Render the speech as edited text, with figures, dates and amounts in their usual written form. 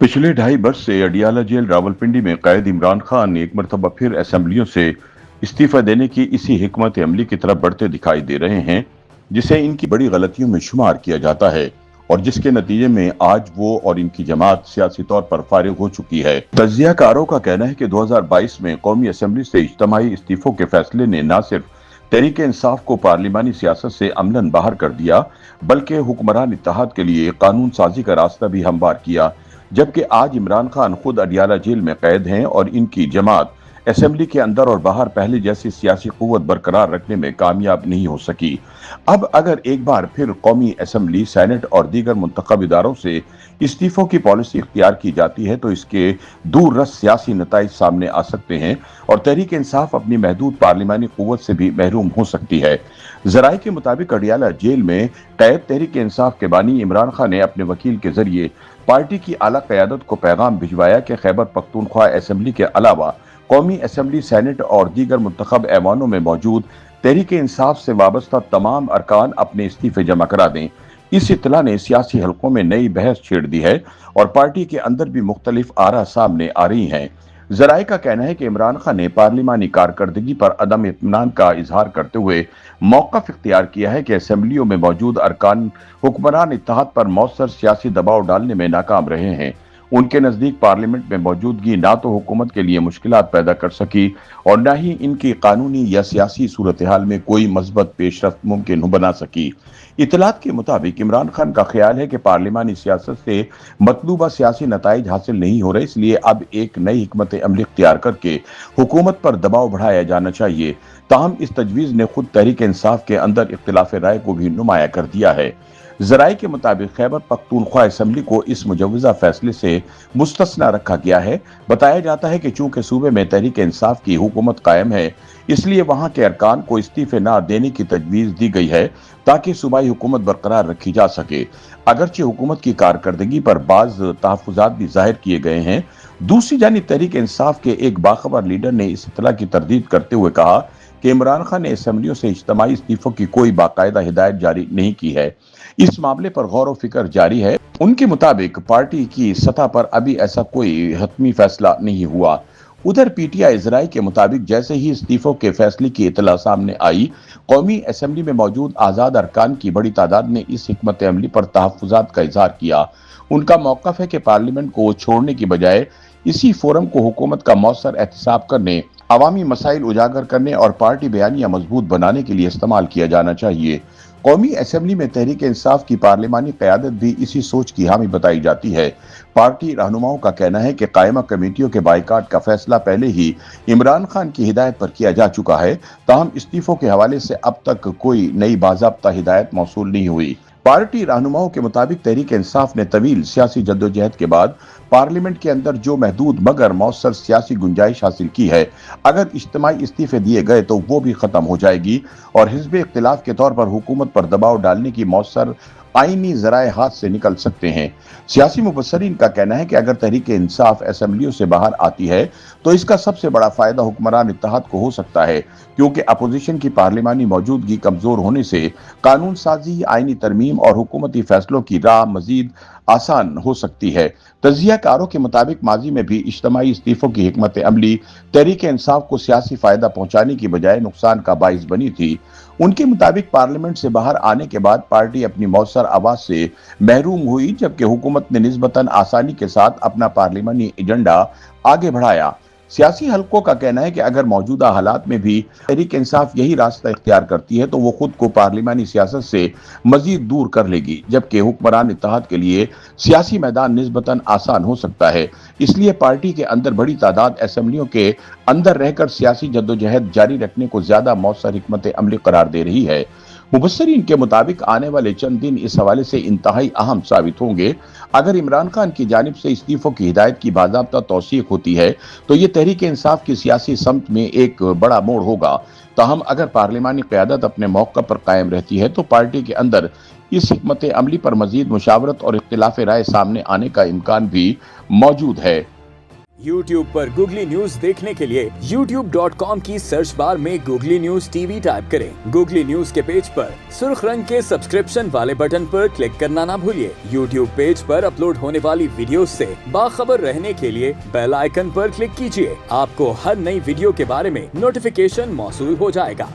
पिछले 2.5 वर्ष से अडियाला जेल रावलपिंडी में कैद इमरान खान एक मरतबा फिर असेंबलियों से इस्तीफा देने की इसी हिकमत अमली की तरफ बढ़ते दिखाई दे रहे हैं, जिसे इनकी बड़ी गलतियों में शुमार किया जाता है और जिसके नतीजे में आज वो और इनकी जमात सियासी तौर पर फारिग हो चुकी है। तज्जियाकारों का कहना है कि 2022 में कौमी असेंबली से इज्तिमाई इस्तीफों के फैसले ने न सिर्फ तहरीक इंसाफ को पार्लिमानी सियासत से अमलन बाहर कर दिया, बल्कि हुक्मरान इत्तेहाद के लिए कानून साजी का रास्ता भी हमवार किया। जबकि आज इमरान खान खुद अडियाला जेल में कैद हैं और इनकी जमात असेंबली के अंदर और बाहर पहले जैसी सियासी कुव्वत बरकरार रखने में कामयाब नहीं हो सकी। अब अगर एक बार फिर कौमी असेंबली, सेनेट और दीगर मुंतखब इदारों से इस्तीफों की पॉलिसी इख्तियार की जाती है तो इसके दूररस सियासी नताइज सामने आ सकते हैं और तहरीक इंसाफ अपनी महदूद पार्लिमानी कुव्वत से भी महरूम हो सकती है। जराये के मुताबिक अडियाला जेल में कैद तहरीक इंसाफ के बानी इमरान खान ने अपने वकील के जरिए पार्टी की आला क़यादत को पैगाम भिजवाया कि खैबर पख्तूनख्वा असेंबली के अलावा कौमी असेंबली, सेनेट और दीगर मुंतखब ऐवानों में मौजूद तहरीक इंसाफ से वाबस्ता तमाम अरकान अपने इस्तीफे जमा करा दें। इस इत्तला ने सियासी हलकों में नई बहस छेड़ दी है और पार्टी के अंदर भी मुख्तलिफ आरा सामने आ रही हैं। जराये का कहना है कि इमरान खान ने पार्लिमानी कारकर्दगी पर अदम इत्मीनान का इजहार करते हुए मौक़िफ़ इख्तियार किया है कि असेंबलियों में मौजूद अरकान हुक्मरान इत्तेहाद पर मौसर सियासी दबाव डालने में नाकाम रहे हैं। उनके नजदीक पार्लियामेंट में मौजूदगी ना तो हुकूमत के लिए मुश्किलात पैदा कर सकी और न ही इनकी कानूनी या सियासी सूरत हाल में कोई मस्बत पेशरफ्त मुमकिन बना सकी। इतलात के मुताबिक इमरान खान का ख्याल है कि पार्लिमानी सियासत से मतलूबा सियासी नताइज हासिल नहीं हो रहे, इसलिए अब एक नई हिकमत अमली इख्तियार करके हुकूमत पर दबाव बढ़ाया जाना चाहिए। ताहम इस तजवीज़ ने खुद तहरीक इंसाफ के अंदर इख्तिलाफ राय को भी नुमाया कर दिया है। जराये के मुताबिक खैबर पख्तूनख्वा असेंबली को इस मुजव्वज़ा फैसले से मुस्तस्ना रखा गया है। बताया जाता है कि चूंकि सूबे में तहरीक इंसाफ की हुकूमत कायम है, इसलिए वहां के अरकान को इस्तीफे न देने की तजवीज़ दी गई है ताकि सूबाई हुकूमत बरकरार रखी जा सके। अगरचे हुकूमत की कारकर्दगी पर बाज़ तहफ़्फ़ुज़ात भी ज़ाहिर किए गए हैं। दूसरी जानिब तहरीक इंसाफ के एक बाखबर लीडर ने इस इत्तला की तरदीद करते हुए कहा कि इमरान खान ने असेंबलियों से इज्तिमाई इस्तीफों की कोई बाकायदा हिदायत जारी नहीं की है। इस मामले पर गौर व फिक्र जारी है। उनके मुताबिक पार्टी की सतह पर अभी ऐसा कोई हतमी फैसला नहीं हुआ। उधर पीटीआई जराये के मुताबिक जैसे ही इस्तीफों के फैसले की इतला सामने आई, कौमी असेंबली में मौजूद आज़ाद अरकान की बड़ी तादाद ने इस हिकमत अमली पर तहफ़्फ़ुज़ात का इजहार किया। उनका मौक़िफ़ है कि पार्लियामेंट को छोड़ने की बजाय इसी फोरम को हुकूमत का मौसर एहतसाब करने, अवामी मसाइल उजागर करने और पार्टी बयानियां मजबूत बनाने के लिए इस्तेमाल किया जाना चाहिए। कौमी असेंबली में तहरीक इंसाफ की पार्लिमानी क़यादत भी इसी सोच की हामी बताई जाती है। पार्टी रहनुमाओं का कहना है कि कायमा कमेटियों के बाइकाट का फैसला पहले ही इमरान खान की हिदायत पर किया जा चुका है, ताहम इस्तीफों के हवाले से अब तक कोई नई बाज़ाब्ता हिदायत मौसूल नहीं हुई। पार्टी रहनुमाओं के मुताबिक तहरीक इंसाफ ने तवील सियासी जद्दोजहद के बाद पार्लियामेंट के अंदर जो महदूद मगर मौसर सियासी गुंजाइश हासिल की है, अगर इज्तिमाई इस्तीफे दिए गए तो वो भी खत्म हो जाएगी और हिज़्ब इख्तिलाफ के तौर पर हुकूमत पर दबाव डालने की मौसर आईनी जराए हाथ से निकल सकते हैं। सियासी मुबस्सरीन का कहना है कि अगर तहरीक इंसाफ असेंबलियों से बाहर आती है तो इसका सबसे बड़ा फायदा हुक्मरान इत्तेहाद को हो सकता है, क्योंकि अपोजिशन की पार्लिमानी मौजूदगी कमजोर होने से कानून साजी, आईनी तरमीम और हुकूमती फैसलों की राह मजीद आसान हो सकती है। तज्जियाकारों के मुताबिक माजी में भी इज्तिमाई इस्तीफों की हिकमत अमली तहरीक इंसाफ को सियासी फायदा पहुंचाने की बजाय नुकसान का बाइस बनी थी। उनके मुताबिक पार्लियामेंट से बाहर आने के बाद पार्टी अपनी मौसर आवाज से महरूम हुई, जबकि हुकूमत ने निस्बतन आसानी के साथ अपना पार्लिमानी एजेंडा आगे बढ़ाया। सियासी हलकों का कहना है कि अगर मौजूदा हालात में भी तहरीक इंसाफ यही रास्ता इख्तियार करती है तो वो खुद को पार्लिमानी सियासत से मजीद दूर कर लेगी, जबकि हुक्मरान इत्तेहाद के लिए सियासी मैदान निस्बतन आसान हो सकता है। इसलिए पार्टी के अंदर बड़ी तादाद असेंबलियों के अंदर रहकर सियासी जद्दोजहद जारी रखने को ज्यादा मौसर हिकमत अमली करार दे रही है। मुबस्सरीन के मुताबिक आने वाले चंद दिन इस हवाले से इंतहाई अहम साबित होंगे। अगर इमरान खान की जानिब से इस्तीफों की हिदायत की बाज़ाब्ता तौसीक होती है तो ये तहरीक इंसाफ की सियासी समत में एक बड़ा मोड़ होगा। ताहम अगर पार्लिमानी क़यादत अपने मौक़िफ़ पर कायम रहती है तो पार्टी के अंदर इस हिकमत अमली पर मजीद मुशावरत और इख्तिलाफ राय सामने आने का इम्कान भी मौजूद है। YouTube पर गूगली न्यूज देखने के लिए youtube.com की सर्च बार में गूगली न्यूज टीवी टाइप करें। गूगली न्यूज के पेज पर सुर्ख रंग के सब्सक्रिप्शन वाले बटन पर क्लिक करना ना भूलिए। YouTube पेज पर अपलोड होने वाली वीडियोस से बाखबर रहने के लिए बेल आइकन पर क्लिक कीजिए। आपको हर नई वीडियो के बारे में नोटिफिकेशन मौसूल हो जाएगा।